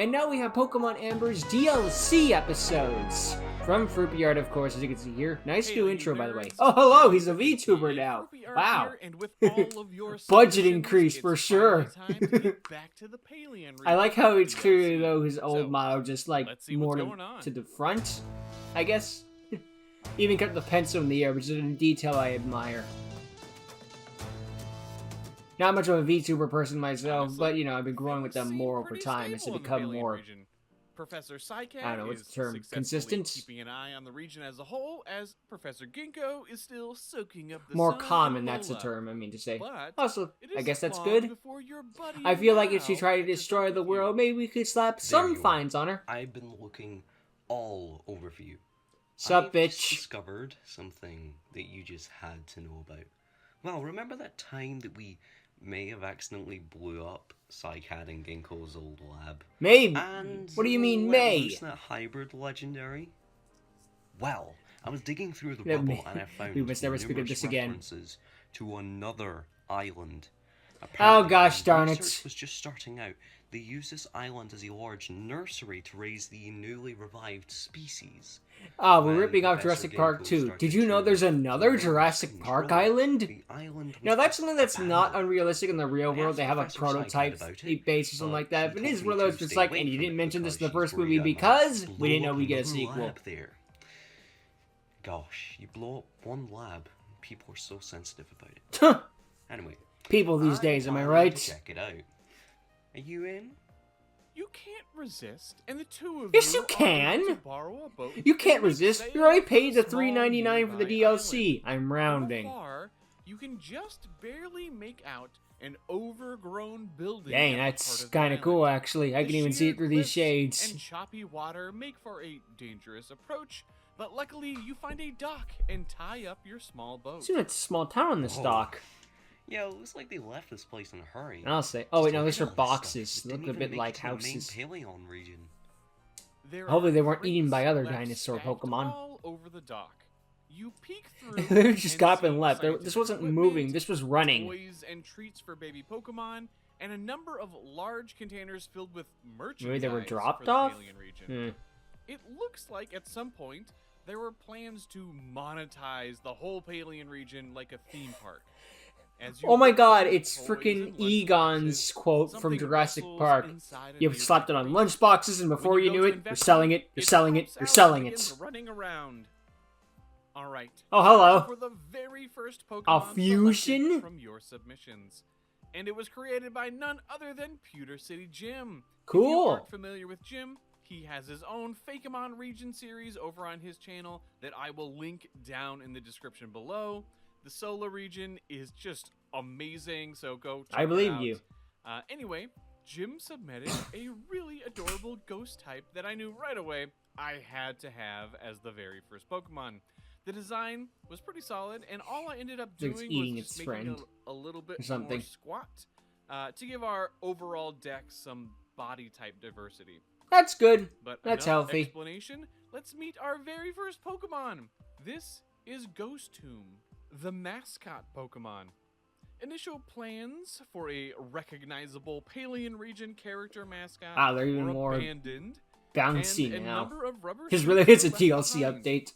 And now we have Pokemon Amber's DLC episodes. From Fruity Art, of course, as you can see here. Nice new intro, by the way. Oh, hello, he's a VTuber now. Wow. Budget increase for sure. I like how it's clearly, though, his old motto, just like more to the front, I guess. Even kept the pencil in the air, which is a detail I admire. Not much of a VTuber person myself, but, you know, I've been growing with them more over time as they become more, Professor Psycat I don't know, what's the term, is consistent? keeping an eye on the region as a whole, as Professor Ginkgo is still soaking up the more sun common, below. that's the term I mean to say. But Also, it I is guess that's long good. before your buddy I feel like if she Mal tried to catches destroy up the with you. world, maybe we could slap some fines on her. I've been looking all over for you. Sup, I've bitch? discovered something that you just had to know about. Well, remember that time that we may have accidentally blew up Psycat and Ginkgo's old lab? Maybe. And What do you mean, let may? loose that hybrid legendary? Well, I was digging through the rubble and I found we must never speak of numerous this again. references to another island. Oh Apparently, gosh when darn research it. was just starting out. They used this island as a large nursery to raise the newly revived species. Oh, we're When ripping off Professor Jurassic Park Ginkgo 2. started Did you know to there's another lose Jurassic control, Park island? the island was Now that's just something that's not abandoned. unrealistic in the real I world. asked They have a Professor prototype Psycat about it, base or something but like that. he But it is told one of me those to just stay like, away and you from didn't it mention this in the because first she's movie worried I might because we blow didn't know up we get a another sequel. lab there. Gosh, you blow up one lab, people are so sensitive about it. Anyway, People these days, am I wanted right? to check it out. Are you in? You can't resist, and the two of Yes, you you are can. able to borrow a boat You and can't make resist. sail You already to paid the a small $3.99 for the nearby DLC. island. I'm From rounding. afar, you can just barely make out an overgrown building. Dang, at the that's heart of the kind of cool, island. actually. I The can even see sheer it through these cliffs shades. And choppy water make for a dangerous approach, but luckily you find a dock and tie up your small boat. Soon it's a small town on this Whoa. dock. Yeah, it looks like they left this place in a hurry. And I'll say, oh wait, no, these Just are look at all this boxes. stuff. They It look a didn't bit even like make it to the houses. main Paleon region. There Hopefully are they weren't eaten by crates other left dinosaur stacked Pokemon. all over the dock. You peek through. They just and got up and see left. This scientific wasn't equipment, moving. This was running. Toys and treats for baby Pokemon, and a number of large containers filled with merchandise. Maybe they were for dropped the off? Alien region. Hmm. It looks like at some point there were plans to monetize the whole Paleon region like a theme park. As you Oh my look god, through it's toys freaking and lunchboxes, Egon's quote from something Jurassic rustles Park. inside of You your slapped it on crate. lunchboxes, and before When you go knew to it, you're invest selling it, you're selling it, pops you're out selling and it. begins running around. All right. Oh, hello. For the very first Pokemon A selected fusion? from your submissions, and it was created by none other than Pewter City Jim. If Cool. you aren't familiar with Jim, he has his own Fakemon region series over on his channel that I will link down in the description below. The Solar region is just amazing, so go check I believe it out. you. Anyway, Jim submitted a really adorable ghost type that I knew right away I had to have as the very first Pokemon. The design was pretty solid, and all I ended up Like it's doing eating was its just making friend a little bit or something. more squat to give our overall deck some body type diversity. That's good. But That's enough healthy. explanation. Let's meet our very first Pokemon. This is Ghost Tomb, the mascot Pokemon. Initial plans for a recognizable Paleon region character mascot Ah, they're even were more abandoned, bouncy and a now. number of rubber Because suits really, it's a were left DLC behind. update.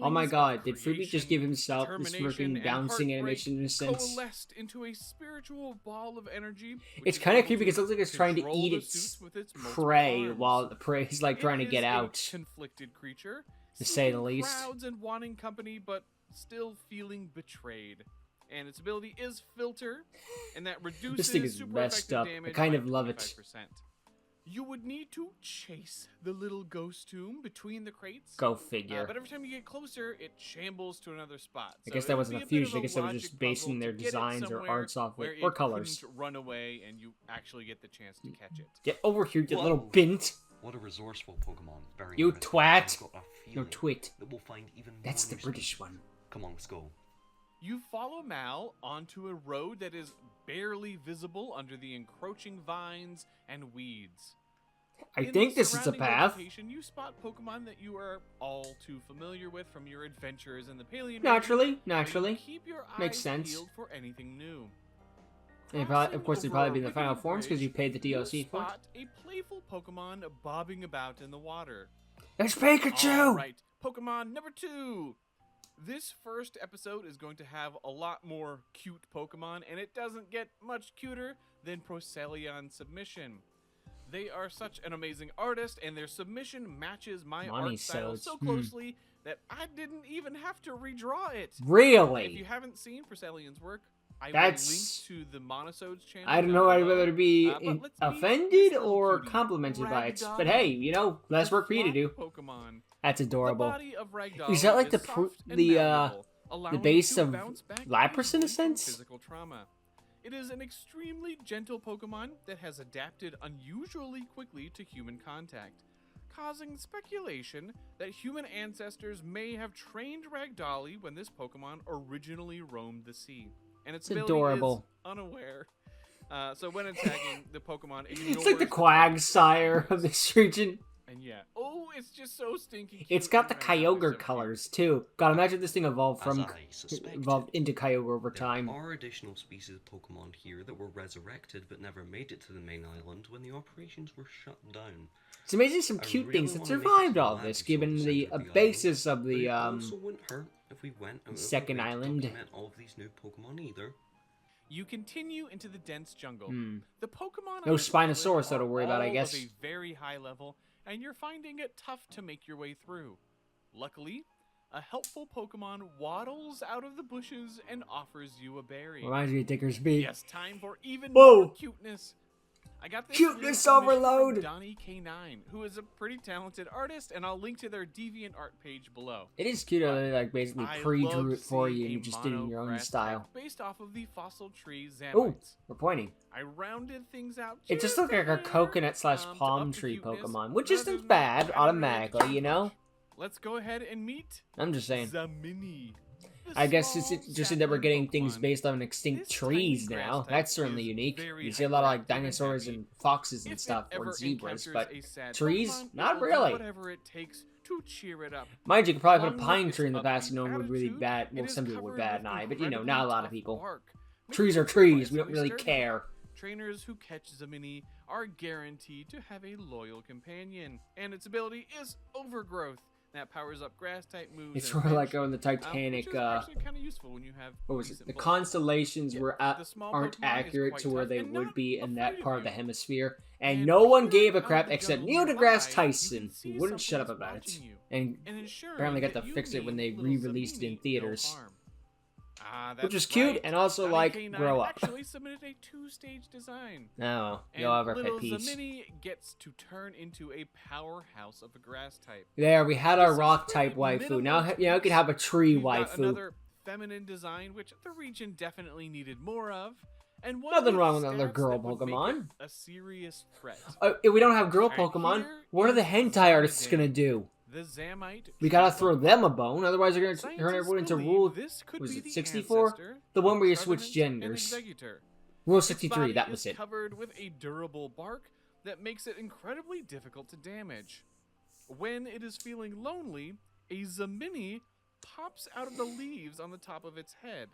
Oh my Feelings god, of did Fruity just creation, give himself this determination, freaking and bouncing heartbreak animation in a sense? coalesced into a spiritual ball of energy. which It's is kind of able creepy because it looks like it's trying to control eat the its suits with its multiple prey arms. while the prey is like trying to It get is a out. conflicted creature, To say the seeking least. crowds and wanting company, but still feeling betrayed. And its ability is filter, and that reduces This thing is super messed effective up. I damage kind by of love it. 25%. You would need to chase the little ghost tomb between the crates. Go figure. But every time you get closer, it shambles to another spot. I So guess that it would wasn't be a bit of fusion. I guess they were just logic basing puzzle their to get it designs or somewhere arts off where it. Or it colors. couldn't run away and you actually get the chance to catch it. Get over here, you Whoa. little bint. What a resourceful Pokemon. Very You impressive. twat. I've got a No feeling twit. that we'll find even more That's the new British stuff. one. Come on, let's go. You follow Mal onto a road that is barely visible under the encroaching vines and weeds. I In think the this is a surrounding path. vegetation, you spot Pokemon that you are all too familiar with from your adventures in the Paleon region, Naturally, but you naturally. keep your Makes eyes sense. peeled for anything new. And of course, they'd probably be in the final forms because you paid the DLC for it. Spot a playful Pokemon bobbing about in the water. It's Pikachu! Alright, Pokemon number 2! This first episode is going to have a lot more cute Pokemon, and it doesn't get much cuter than Proceleon Submission. They are such an amazing artist, and their submission matches my art style so closely that I didn't even have to redraw it. Really? If you haven't seen Proceleon's work, I That's... will link to the Monosodes channel. I don't know whether to be offended this or cutie, complimented by it. Ragdoll. But hey, you know, less work for you to do. Pokemon. That's adorable. The body of Ragdoll Is that like is the base to of bounce back Lapras in a easily from sense? Physical trauma. It is an extremely gentle Pokemon that has adapted unusually quickly to human contact, causing speculation that human ancestors may have trained Ragdolly when this Pokemon originally roamed the sea. And its ability adorable. Is unaware. So when attacking, the Pokemon ignores... It's like the Quagsire of this region. And yeah. Oh, it's just so stinky cute. It's got the and Ragdoll is Kyogre so colors, too. God, imagine this thing evolved into Kyogre over time. There are additional species of Pokemon here that were resurrected but never made it to the main island when the operations were shut down. It's amazing some cute things that survived all of this, given the basis of the it also wouldn't hurt if we went and second island. Document all of these new Pokemon either. You continue into the dense jungle. The Pokemon no on this Spinosaurus island to worry about, I all guess. of a very high level, and you're finding it tough to make your way through. Luckily, a helpful Pokemon waddles out of the bushes and offers you a berry. Reminds me of Dickersby. Yes, time for even Whoa. more cuteness. I got this Cuteness from overload! Donnie K9, who is a pretty talented artist, and I'll link to their DeviantArt page below. It is cute how they like basically pre-drew it for you and a you just did it in your own mono-grass style. type based off of the fossil tree Zamites. Oh, we're pointing. I rounded things out. It just looked like a coconut slash palm tree Pokemon, which isn't bad automatically, you know? Let's go ahead and meet I'm just saying. Zamini. I guess it's interesting that we're getting things based on extinct trees now. That's certainly unique. You see a lot of like dinosaurs and foxes and stuff, or zebras, but trees? Not really. Whatever it takes to cheer it up. Mind you, you could probably put a pine tree in the past and no one would really bat, well, some people would bat an eye, but you know, not a lot of people. Trees are trees, we don't really care. Trainers who catch Zamini are guaranteed to have a loyal companion, and its ability is Overgrowth. That powers up grass-type moves. It's sort of like on the Titanic, which is actually kind of useful when you have what was it? The decent constellations aren't accurate to where they would be in that afraid part of of the you. hemisphere, and And no one here gave a out crap in the except jungle Neil nearby, deGrasse you Tyson, can see who wouldn't shut up something about it, watching you and ensuring apparently got that to you fix it when leave they little re-released it in Zamini no theaters. harm. Which was That's cute, right. and also, Donnie like, K9 grow up. actually submitted a 2-stage design. No, And you'll have our pet little peeves. Zamini gets to turn into a powerhouse of a grass type. There, we had our This is rock type pretty waifu. minimal Now, you know, we could have a tree You've got waifu. another feminine design, which the region definitely needed more of. And one Nothing with wrong with another stats girl that would make Pokemon. it a serious threat. If we don't have girl And Pokemon, here what are the is hentai artists Zamidin, gonna do? The Zamite. We gotta tree throw Pokemon. them a bone, otherwise they're gonna turn Scientists everyone into believe Rule... this could was be it the 64? ancestor The one where you of switch Revenant genders. and Executor. Rule Its 63, body that was is it. covered with a durable bark that makes it incredibly difficult to damage. When it is feeling lonely, a Zamini pops out of the leaves on the top of its head.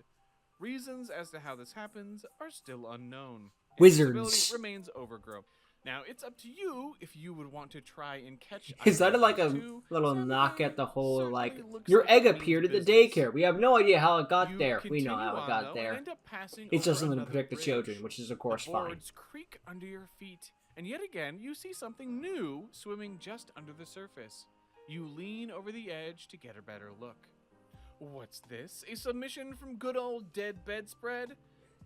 Reasons as to how this happens are still unknown. And its Wizards. ability remains Overgrowth. Now, it's up to you if you would want to try and catch. Is that either like of a these two. little Zamini knock at the whole, certainly like, looks your like egg it means appeared at the business. daycare. We have no idea how it got You there. We know continue how it on, got though, there. and end up passing It's over just something to another protect the bridge. children, which is of course The fine. boards creak under your feet, and yet again you see something new swimming just under the surface. You lean over the edge to get a better look. What's this? A submission from good old Dead Bedspread?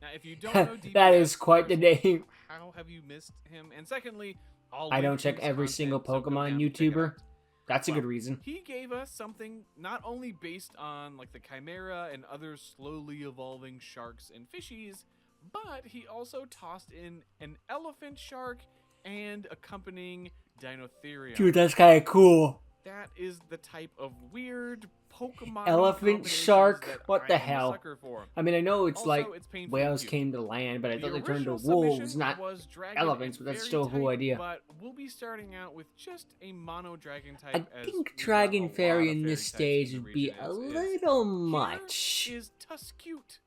Now, if you don't know That DBS, is quite the first, name. how have you missed him? And secondly, I'll I link don't to check his every content, single so go Pokemon down and check it YouTuber. out. That's a Well, good reason. He gave us something not only based on like the Chimera and other slowly evolving sharks and fishies, but he also tossed in an elephant shark and accompanying Dinotherium. Dude, that's kind of cool. That is the type of weird Pokemon Elephant combinations shark? that What the I am a hell? sucker for. I mean, I know it's Also, like it's painfully whales cute. came to land, but I The thought they turned into original wolves, submission not was dragon elephants, and but that's fairy still a cool type, idea. But we'll be starting out with just a mono dragon type. I as think we've got Dragon a lot Fairy of in fairy this types stage in the would be region a as is. little Here much. is Tuskute.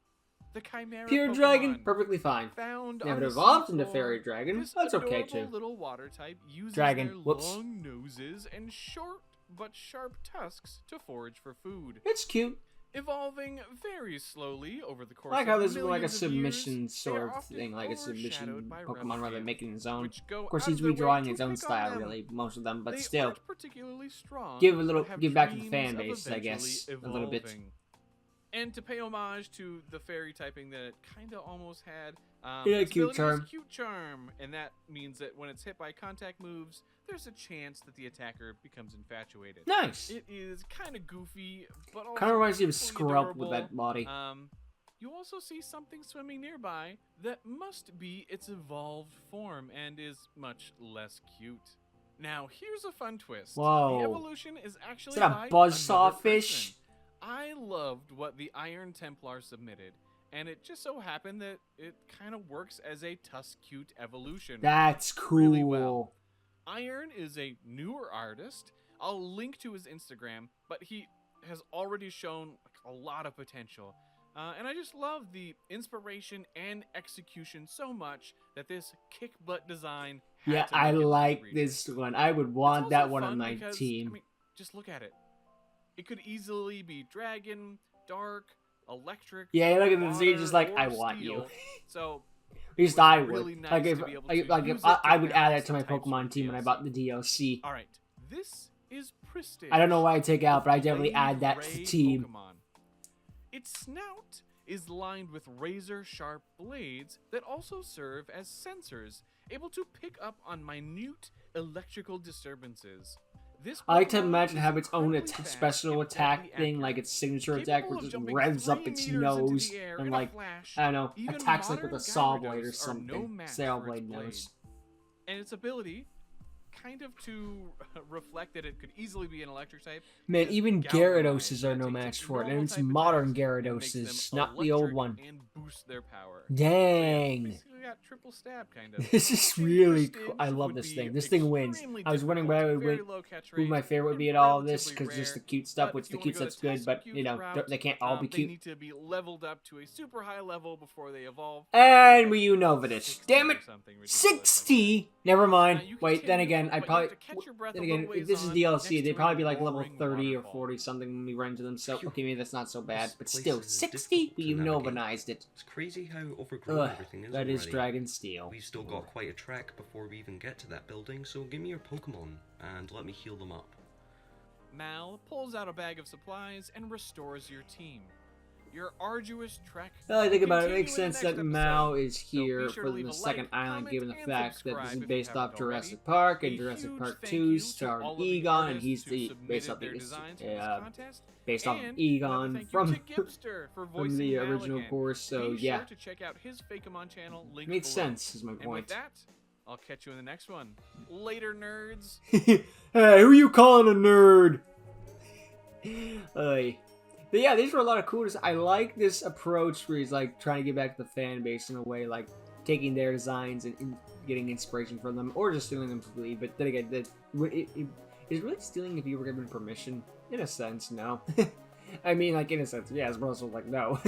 the Chimera Pure Pokemon. Dragon, perfectly fine. Found Never on the evolved into seafloor, Fairy Dragon. This That's okay adorable too. little water type uses Dragon. their Whoops. long noses and short but sharp tusks to forage for food. It's cute. Evolving very slowly over the course I like how of this is like a millions of years, submission they sort are of often thing, like a submission overshadowed by Pokemon rather than Ruffians, making his own. which go Of course, out he's of their way redrawing to his own pick on style, them. really, most of them, but They still, aren't particularly strong, give but have back to the dreams fan of base, I guess, eventually a little bit. evolving. And to pay homage to the fairy typing that it kind of almost had, Yeah, its cute ability is charm. Cute Charm, and that means that when it's hit by contact moves, there's a chance that the attacker becomes infatuated. Nice. It is kind of goofy, but also Kind of reminds me of equally Scrub adorable. with that body. You also see something swimming nearby that must be its evolved form and is much less cute. Now, here's a fun twist. Whoa. The evolution is actually Is that a by buzzsaw another fish? person. I loved what the Iron Templar submitted, and it just so happened that it kind of works as a Tuskcute evolution. That's cool. really well. Iron is a newer artist. I'll link to his Instagram, but he has already shown a lot of potential. And I just love the inspiration and execution so much that this kick butt design had Yeah, to I make it like reach. this one. I would It's want that also one fun on my because, team. I mean, just look at it. It could easily be dragon, dark, electric. Yeah, look at this. You're just water, like, or I want you. steel. So At least was I would. really nice like to if, be able like, to like use if it to I would add balance that to my the types Pokemon of team when I DLC. bought the DLC. all right, this is Prestige. I don't know why I take out, but I definitely Blade add that to Ray the team. Pokemon. Its snout is lined with razor-sharp blades that also serve as sensors, able to pick up on minute electrical disturbances. This I like to Pokemon imagine is have its own incredibly fast special and attack deadly thing, accurate, like its signature attack, capable where of it just jumping revs up 3 its meters into nose the air and in a like flash. I don't know, Even attacks like with a modern saw Gyarados blade or are no something. match Sail for its blade blade. nose. And its ability, kind of to reflect that it could easily be an electric type. Man, is even galvanized, Gyarados that are no takes match its for it, and normal it's type modern attacks and makes them Gyarados, not the old electric one. And boost their power. Dang. Basically got triple stab kind of. This is Shade really Prestige cool. I love would this be thing. This thing wins. extremely I was wondering difficult, where I would very win, low catch who rate, my favorite would and be at all of this, relatively because just the rare. cute stuff, But which if the you cute wanna go stuff's good, but you know, route, they can't all be they cute. need to be leveled up to a super high level before they evolve. And we Unova this. 60 Damn or it! something ridiculous like that. 60? Never mind. Now, you Wait, then continue, again, I but you probably. have to catch your breath Then a again, little if ways this is on DLC, next they'd to probably a be like level roaring 30 or waterfall. 40 something when we run to them, so Phew. okay, maybe that's not so bad. This But place still, is 60? difficult We to navigate. Unovanized it. It's crazy how overgrown Ugh, everything is that is already. Dragon Steel. We've still got quite a trek before we even get to that building, so give me your Pokemon and let me heal them up. Mal pulls out a bag of supplies and restores your team. Your arduous trek. Well, I think will about it, it continue makes in the sense next that episode. Mao is So be here sure for to leave the a second like, island, given the comment, fact and that this is subscribe if based you off haven't already. Jurassic Park, A and Jurassic huge Park thank 2 you to starring all of the Egon, and artists he's who the based submitted off their the designs for this contest. based off And another Egon thank you from to Gipster for from voicing the Mal original again. course. So Be yeah, sure to check out his Fakeamon channel. Linked makes below. sense. Is my And with point. that, I'll catch you in the next one. Later, nerds. Hey, who you calling a nerd? But yeah, these were a lot of cool. I like this approach where he's like trying to get back to the fan base in a way, like taking their designs and getting inspiration from them, or just stealing them completely. But then again, is really stealing if you were given permission. In a sense, no. I mean, like in a sense, yes, but also like no.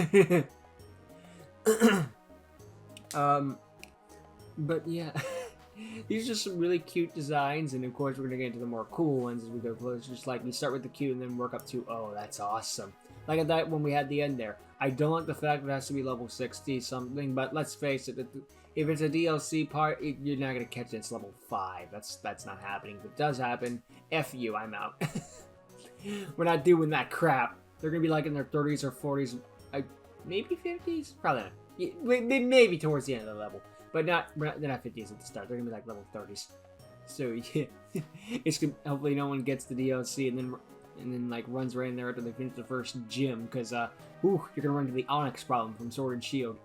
But yeah. These are just some really cute designs, and of course we're gonna get into the more cool ones as we go closer. Just like we start with the cute and then work up to, oh, that's awesome. Like at that when we had the end there. I don't like the fact that it has to be level 60 something, but let's face it, if it's a DLC part, you're not gonna catch it. It's level 5. That's not happening. If it does happen, F you, I'm out. We're not doing that crap. They're gonna be like in their 30s or 40s, maybe 50s, probably not. Maybe towards the end of the level. But they're not 50s at the start. They're gonna be like level 30s. So yeah, it's gonna, hopefully no one gets the DLC and then like runs right in there after they finish the first gym, because you're gonna run into the Onyx problem from Sword and Shield.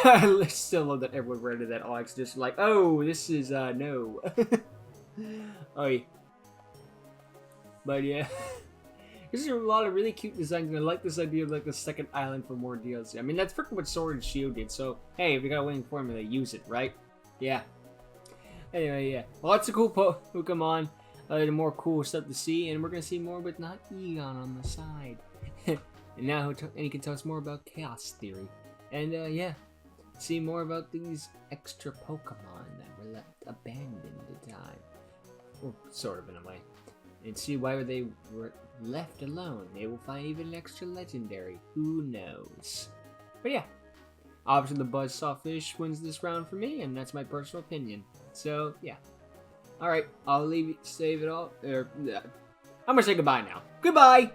I still love that everyone ran into that Onyx, just like, oh, this is no. Oy. But yeah. There's a lot of really cute designs, and I like this idea of like the second island for more DLC. I mean, that's freaking what Sword and Shield did, so hey, if you got a winning formula, use it, right? Yeah. Anyway, yeah. Lots of cool Pokemon, the more cool stuff to see, and we're gonna see more, but not Egon on the side. And now he can tell us more about chaos theory. And yeah, see more about these extra Pokemon that were left abandoned at time. Well, sort of in a way. And see why they were left alone. They will find even an extra legendary. Who knows? But yeah, obviously the Buzzsaw Fish wins this round for me, and that's my personal opinion. So yeah. Alright, I'll save it all. I'm gonna say goodbye now. Goodbye!